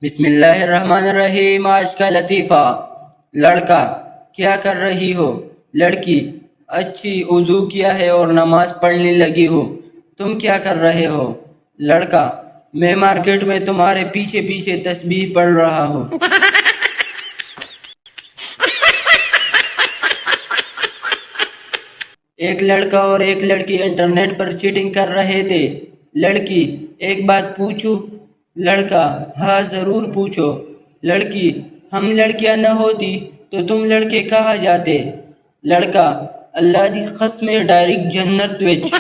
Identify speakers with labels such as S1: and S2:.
S1: बिस्मिल्लाहिर्रहमानिर्रहीम। आज का लतीफ़ा। लड़का, क्या कर रही हो? लड़की, अच्छी, वज़ू किया है और नमाज पढ़ने लगी हूँ। तुम क्या कर रहे हो? लड़का, मैं मार्केट में तुम्हारे पीछे पीछे तस्बीह पढ़ रहा हूँ। एक लड़का और एक लड़की इंटरनेट पर चीटिंग कर रहे थे। लड़की, एक बात पूछूं? लड़का, हाँ ज़रूर पूछो। लड़की, हम लड़कियां न होती तो तुम लड़के कहाँ जाते? लड़का, अल्लाह दी कसम डायरेक्ट जन्नत विच।